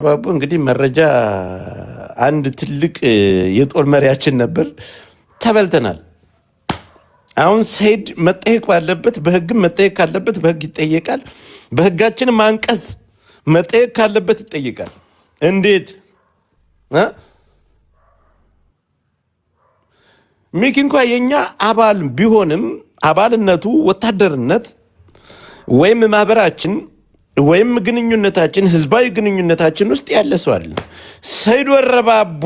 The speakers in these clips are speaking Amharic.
ባቡ እንግዲህ መረጃ አንድ ትልቅ የጦር መሪያችን ነበር። ተበልተናል። አሁን ሰይድ መጠየቅ ባለበት በህግም መጠየቅ ካለበት በህግ ይጠየቃል። በህጋችን አንቀጽ መጠየቅ ካለበት ይጠየቃል። እንዴት ሚኪ እንኳ የኛ አባል ቢሆንም አባልነቱ ወታደርነት ወይም ማህበራችን ወይም ግንኙነታችን ህዝባዊ ግንኙነታችን ውስጥ ያለ ሰው አይደለም። ሰይድ ወረባቦ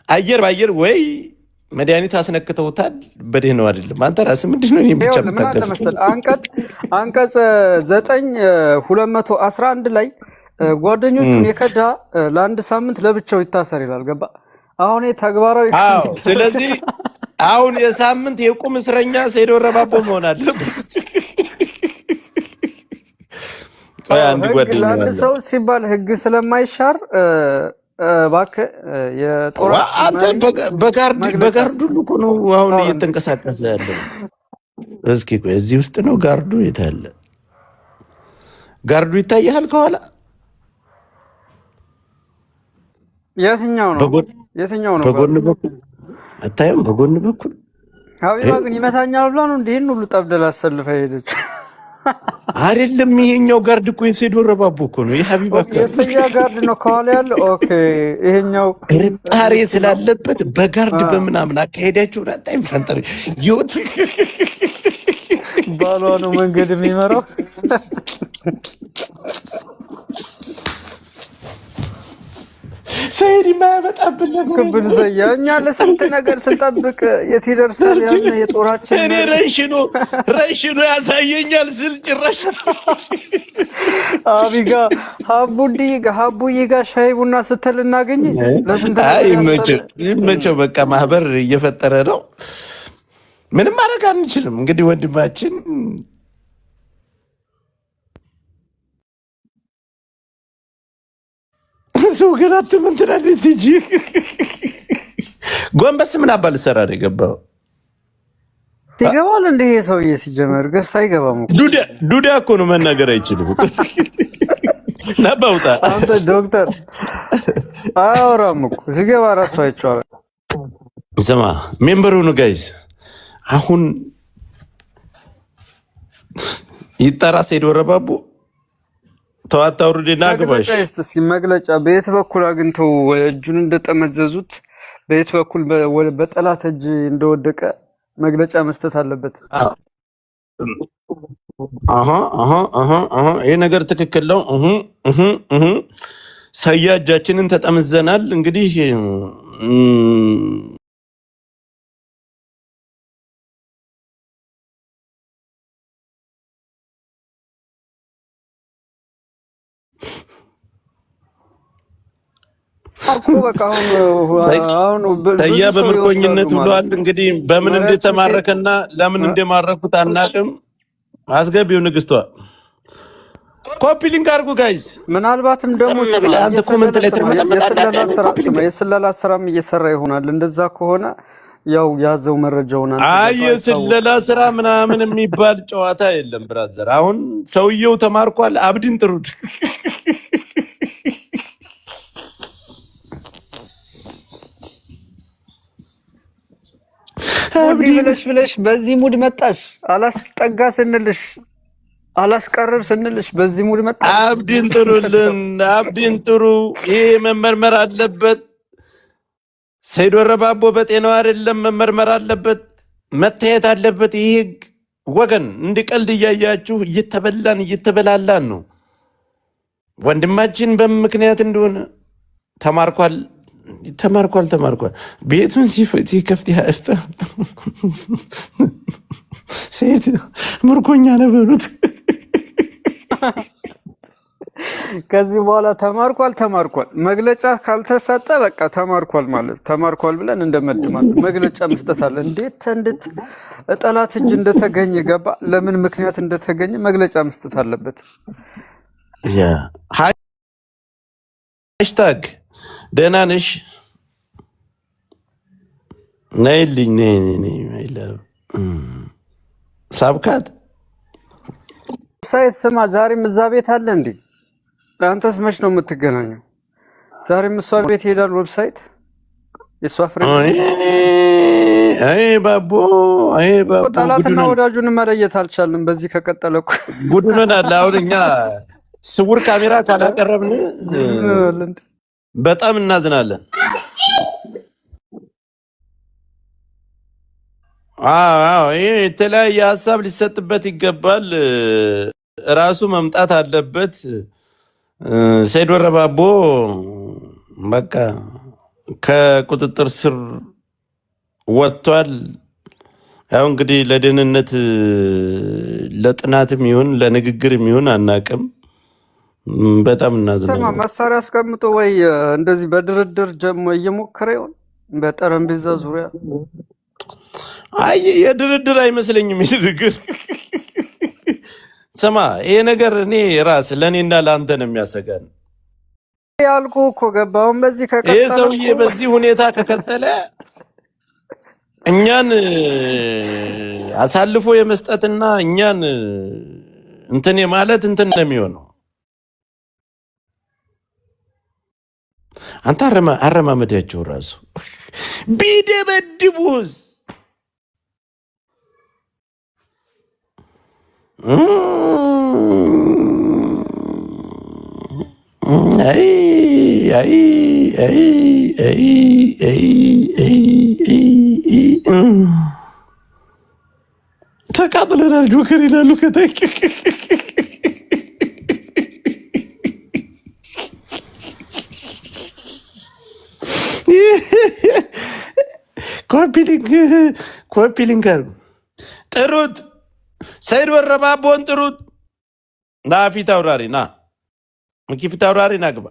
አየር ባየር ወይ መድኃኒት አስነክተውታል። በደህ ነው አይደለም። አንተ ራስህ ምንድን ነው ብቻ መሰል አንቀጽ 9(211) ላይ ጓደኞቹን የከዳ ለአንድ ሳምንት ለብቻው ይታሰር ይላል። ገባ? አሁን ተግባራዊ ስለዚህ አሁን የሳምንት የቁም እስረኛ ሰይድ ወረባቦ መሆን አለበት። ለአንድ ሰው ሲባል ህግ ስለማይሻር እባክህ የጦር በጋርዱ እኮ ነው አሁን እየተንቀሳቀሰ ያለው። እስኪ ቆይ እዚህ ውስጥ ነው ጋርዱ? የት አለ ጋርዱ? ይታያል ከኋላ? የትኛው ነው? በጎን በኩል አታየም? በጎን በኩል ሀቢባ ግን ይመታኛል ብላ ነው እንዲህን ሁሉ ጠብደል አሰልፈ ሄደች። አይደለም ይሄኛው ጋርድ እኮ የሰይድ ወረባቦ እኮ ነው። የሀቢባ የሰያ ጋርድ ነው ከኋላ ያለው። ኦኬ ይሄኛው ጥርጣሬ ስላለበት በጋርድ በምናምን አካሄዳችሁ ራጣይ ፈንጠር ይወት ባሏ ነው መንገድ የሚመራው። ሰይድ የማያመጣብን ነገር ክብን ዘያ እኛ ለስንት ነገር ስንጠብቅ የት ይደርሳል? ያን የጦራችን እኔ ረሽኖ ያሳየኛል ስል ጭራሽ አቢጋ ሀቡዬ ጋር ሻይ ቡና ስትል እናገኝ። ይመቸው በቃ ማህበር እየፈጠረ ነው። ምንም ማድረግ አንችልም። እንግዲህ ወንድማችን ሰው ግን አትምን ትላለች እንጂ ጎንበስ ምን አባል ሰራ ነው የገባው? ይገባል እንደ ይሄ ሰውዬ ሲጀመር ገዝታ አይገባም። ዱዳ እኮ ነው መናገር አይችልም። ናባውጣ አንተ ዶክተር አያወራም እኮ ሲገባ ራሱ አይቼዋለሁ። ስማ ሜምበሩ ነው ጋይስ። አሁን ይጠራ ሰይድ ወረባቦ ተዋታው ሩዲና ግባሽ መግለጫ በየት በኩል አግኝተው እጁን እንደጠመዘዙት በየት በኩል በጠላት እጅ እንደወደቀ መግለጫ መስጠት አለበት። ይሄ ነገር ትክክል ነው። ሰያ እጃችንን ተጠምዘናል። እንግዲህ ሰያ በምርኮኝነት ብሏል። እንግዲህ በምን እንደተማረከና ለምን እንደማረኩት አናቅም። አስገቢው ንግስቷ ኮፒ ሊንክ አድርጉ ጋይስ። ምናልባትም ደግሞ የስለላ ስራም እየሰራ ይሆናል። እንደዛ ከሆነ ያው ያዘው መረጃውን የስለላ ስራ ምናምን የሚባል ጨዋታ የለም ብራዘር። አሁን ሰውየው ተማርኳል። አብዲን ጥሩት። አብዲ ብለሽ በዚህ ሙድ መጣሽ። አላስጠጋ ስንልሽ አላስቀርብ ስንልሽ በዚህ ሙድ መጣሽ። አብዲን ጥሩልን፣ አብዲን ጥሩ። ይሄ መመርመር አለበት። ሰይድ ወረባቦ በጤናው አይደለም፣ መመርመር አለበት፣ መታየት አለበት። ይሄ ወገን እንዲቀልድ እያያችሁ እየተበላላን ነው። ወንድማችን በምክንያት እንደሆነ ተማርኳል። ቤቱን ሲከፍት ሰይድ ምርኮኛ ነበሩት። ከዚህ በኋላ ተማርኳል መግለጫ ካልተሰጠ በቃ ተማርኳል ብለን እንደመድማለን። መግለጫ መስጠት አለ። እንዴት ጠላት እጅ እንደተገኘ ገባ፣ ለምን ምክንያት እንደተገኘ መግለጫ መስጠት አለበት። ሃሽታግ ደህና ነሽ ነይልኝ ሳብካት ሳይት ስማ፣ ዛሬም እዛ ቤት አለ እንዴ? አንተስ መች ነው የምትገናኘው? ዛሬም እሷ ቤት ሄዳል ዌብሳይት የሷ ፍሬንድ አይ ባቦ ጠላትና ወዳጁን መለየት አልቻልንም። በዚህ ከቀጠለ እኮ ጉድ ሆነናል። አሁን እኛ ስውር ካሜራ ካላቀረብን በጣም እናዝናለን። ይሄ የተለያየ ሀሳብ ሊሰጥበት ይገባል። ራሱ መምጣት አለበት። ሰይድ ወረባቦ በቃ ከቁጥጥር ስር ወጥቷል። ያው እንግዲህ ለደህንነት ለጥናትም ይሁን ለንግግርም ይሁን አናቅም። በጣም እናዝናለን። መሳሪያ አስቀምጦ ወይ እንደዚህ በድርድር ጀሞ እየሞከረ ይሆን በጠረጴዛ ዙሪያ? አይ የድርድር አይመስለኝም። የድርድር ስማ፣ ይሄ ነገር እኔ ራስ ለእኔና ለአንተ ነው የሚያሰጋን። ያልኩ እኮ ገባውን በዚህ ከቀጠለ ይሄ ሰውዬ በዚህ ሁኔታ ከቀጠለ እኛን አሳልፎ የመስጠትና እኛን እንትን ማለት እንትን ነው የሚሆነው። አንተ አረማመዳቸው ራሱ ቢደበድቡስ ተቃጥለናል ጆከር ይላሉ ከታይ ኮፒሊንግ ጥሩት። ሰይድ ወረባቦን ጥሩት። ና ፊት አውራሪ ና ፊት አውራሪ ና ግባ።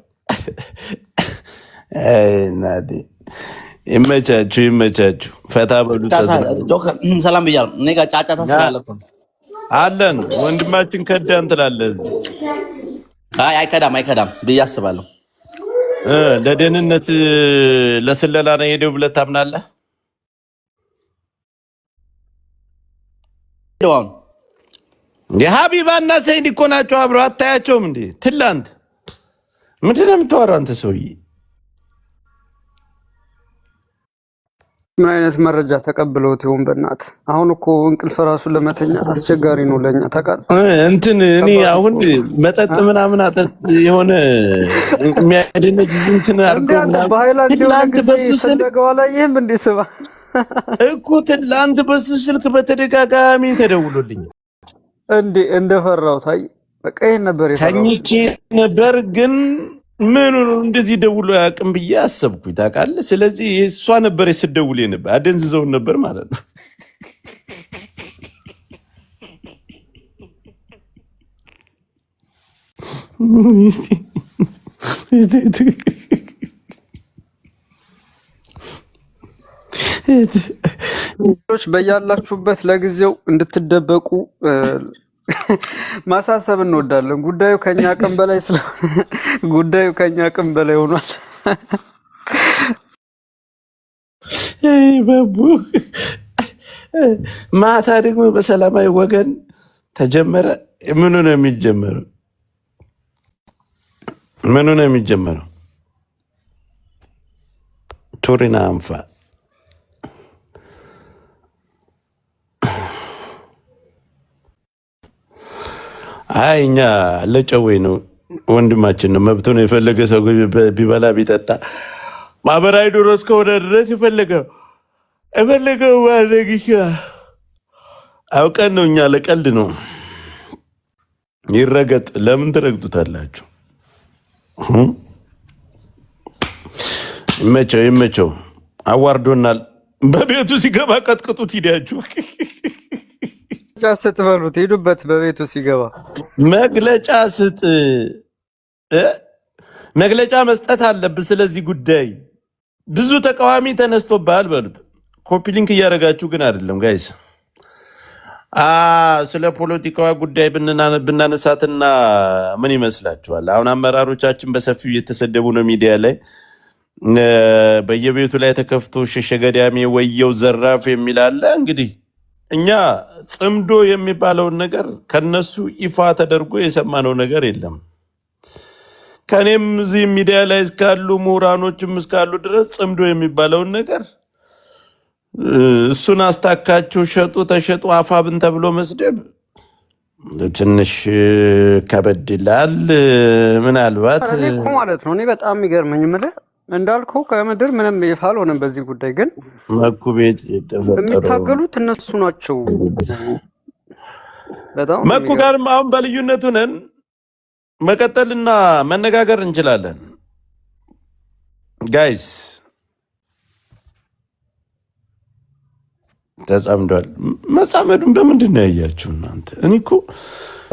ይመቻችሁ። ፈታ በሉ። ሰላም ብያለሁ። እኔ ጋር ጫጫታ ስላለ አለን። ወንድማችን ከዳን ትላለህ። አይከዳም ብዬ አስባለሁ። ለደህንነት ለስለላ ነው ሄደው ብለህ ታምናለህ? የሀቢባና ሰይድ እኮ ናቸው አብረው። አታያቸውም እንዴ? ትላንት ምንድን ነው የምታወራው አንተ ሰውዬ? ምን አይነት መረጃ ተቀብለውት ይሆን? በእናትህ አሁን እኮ እንቅልፍ ራሱን ለመተኛት አስቸጋሪ ነው ለኛ። እንትን እኔ አሁን መጠጥ ምናምን የሆነ የሚያደነጅ እንትን አድርገው ትላንት በሱ ስልክ በተደጋጋሚ ተደውሎልኝ እንዴ እንደፈራሁት። አይ በቃ ይሄን ነበር ተኝቼ ነበር፣ ግን ምን እንደዚህ ደውሎ ያቅም ብዬ አሰብኩኝ ታውቃለህ። ስለዚህ እሷ ነበር የስደውል ነበር፣ አደንዝዘውን ነበር ማለት ነው። በያላችሁበት ለጊዜው እንድትደበቁ ማሳሰብ እንወዳለን። ጉዳዩ ከኛ አቅም በላይ ሆኗል። ባቡ ማታ ደግሞ በሰላማዊ ወገን ተጀመረ። ምኑ ነው የሚጀመረው? ቱሪና አንፋ እኛ ለጨወይ ነው ወንድማችን ነው፣ መብቱ ነው። የፈለገ ሰው ቢበላ ቢጠጣ ማህበራዊ ኑሮ እስከሆነ ድረስ የፈለገው ማድረግ ይችላል። አውቀን ነው እኛ ለቀልድ ነው። ይረገጥ። ለምን ትረግጡታላችሁ? ይመቸው። አዋርዶናል። በቤቱ ሲገባ ቀጥቅጡት። ሂዳችሁ ስትበሉት ሄዱበት። በቤቱ ሲገባ መግለጫ ስጥ። መግለጫ መስጠት አለብን። ስለዚህ ጉዳይ ብዙ ተቃዋሚ ተነስቶብሃል በሉት። ኮፒ ሊንክ እያደረጋችሁ ግን አይደለም ጋይስ። ስለ ፖለቲካዋ ጉዳይ ብናነሳትና ምን ይመስላችኋል? አሁን አመራሮቻችን በሰፊው እየተሰደቡ ነው ሚዲያ ላይ። በየቤቱ ላይ ተከፍቶ ሸሸገዳሜ ወየው ዘራፍ የሚል አለ። እንግዲህ እኛ ጽምዶ የሚባለውን ነገር ከነሱ ይፋ ተደርጎ የሰማነው ነገር የለም። ከኔም እዚህ ሚዲያ ላይ እስካሉ ምሁራኖችም እስካሉ ድረስ ጽምዶ የሚባለውን ነገር እሱን አስታካችሁ ሸጡ ተሸጡ አፋብን ተብሎ መስደብ ትንሽ ከበድ ይላል። ምናልባት እኔ እኮ ማለት ነው እኔ በጣም የሚገርመኝ የምልህ እንዳልከው ከምድር ምንም ይፋ አልሆነም። በዚህ ጉዳይ ግን መኩ ቤት የተፈጠረው የሚታገሉት እነሱ ናቸው። በጣም መኩ ጋርም አሁን በልዩነቱ ነን መቀጠልና መነጋገር እንችላለን። ጋይስ ተጻምዷል። መጻመዱን በምንድን ነው ያያችሁ እናንተ? እኔ እኮ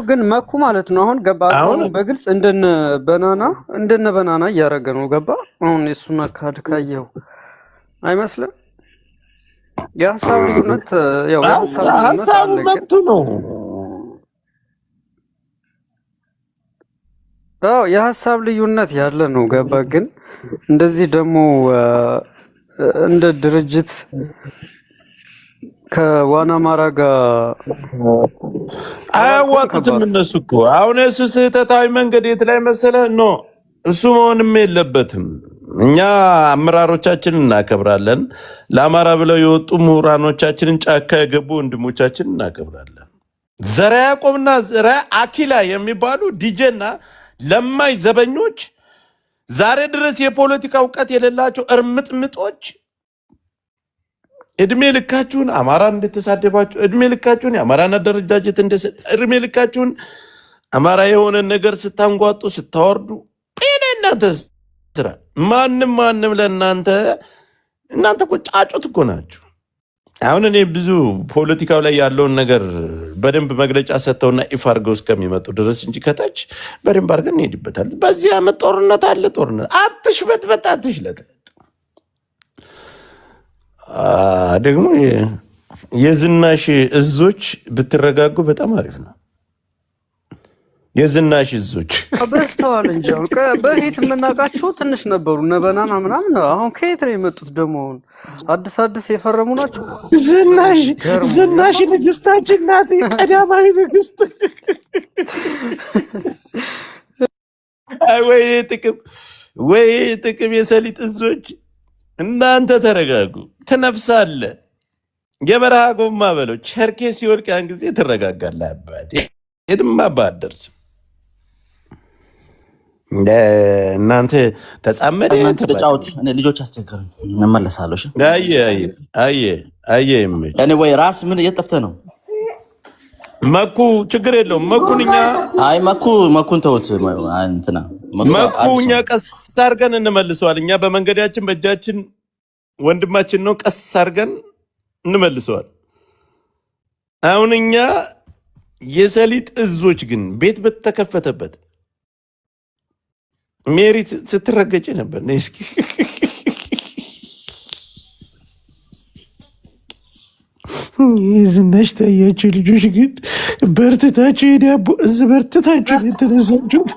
ግን መኩ ማለት ነው አሁን ገባ አሁን በግልጽ እንደነ በናና እያደረገ ነው። ገባ አሁን የሱን አካሄድ ካየው አይመስልም? የሀሳብ ልዩነት ያው ሀሳቡ መብቱ ነው። አዎ የሀሳብ ልዩነት ያለ ነው። ገባ ግን እንደዚህ ደግሞ እንደ ድርጅት ከዋና አማራ ጋር አያዋጡትም። እነሱ እኮ አሁን እሱ ስህተታዊ መንገድ የት ላይ መሰለ ነው። እሱ መሆንም የለበትም። እኛ አመራሮቻችንን እናከብራለን። ለአማራ ብለው የወጡ ምሁራኖቻችንን ጫካ የገቡ ወንድሞቻችንን እናከብራለን። ዘራ ያዕቆብና ዘራ አኪላ የሚባሉ ዲጄና ለማይ ዘበኞች ዛሬ ድረስ የፖለቲካ እውቀት የሌላቸው እርምጥምጦች እድሜ ልካችሁን አማራን እንደተሳደባችሁ፣ እድሜ ልካችሁን የአማራን አደረጃጀት እድሜ ልካችሁን አማራ የሆነን ነገር ስታንጓጡ ስታወርዱ እናንተ ስራ ማንም ለእናንተ እኮ ጫጩት እኮ ናችሁ። አሁን እኔ ብዙ ፖለቲካው ላይ ያለውን ነገር በደንብ መግለጫ ሰጥተውና ይፋ አድርገው እስከሚመጡ ድረስ እንጂ ከታች በደንብ አድርገን እንሄድበታል። በዚህ ዓመት ጦርነት አለ። ጦርነት አትሽበትበት፣ አትሽለጥለጥ። ደግሞ የዝናሽ እዞች ብትረጋጉ በጣም አሪፍ ነው። የዝናሽ እዞች በስተዋል እንጂ በፊት የምናውቃቸው ትንሽ ነበሩ እነ በናና ምናምን። አሁን ከየት ነው የመጡት ደግሞ? አሁን አዲስ የፈረሙ ናቸው። ዝናሽ ንግስታችን ናት፣ ቀዳማዊ ንግስት። ወይ ጥቅም የሰሊጥ እዞች። እናንተ ተረጋጉ። ትነፍሳለ የበረሃ ጎማ በለው ቸርኬ ሲወድቅ ያን ጊዜ ትረጋጋለህ። አባቴ የትም አትደርስም። እናንተ ተጻመደ ተጫወቱ። ልጆች አስቸገሩኝ፣ እመለሳለሁ። እኔ ወይ ራስ ምን እየጠፍተህ ነው? መኩ ችግር የለውም። መኩን እኛ መኩን ተውት። መኩ እኛ ቀስ አድርገን እንመልሰዋል። እኛ በመንገዳችን በእጃችን ወንድማችን ነው። ቀስ አድርገን እንመልሰዋል። አሁን እኛ የሰሊጥ እዞች ግን ቤት በተከፈተበት ሜሪት ስትረገጭ ነበር። እስኪ ዝናሽ ታያችሁ ልጆች ግን በርትታችሁ የዳቦ እዝ በርትታችሁ የተነሳችሁት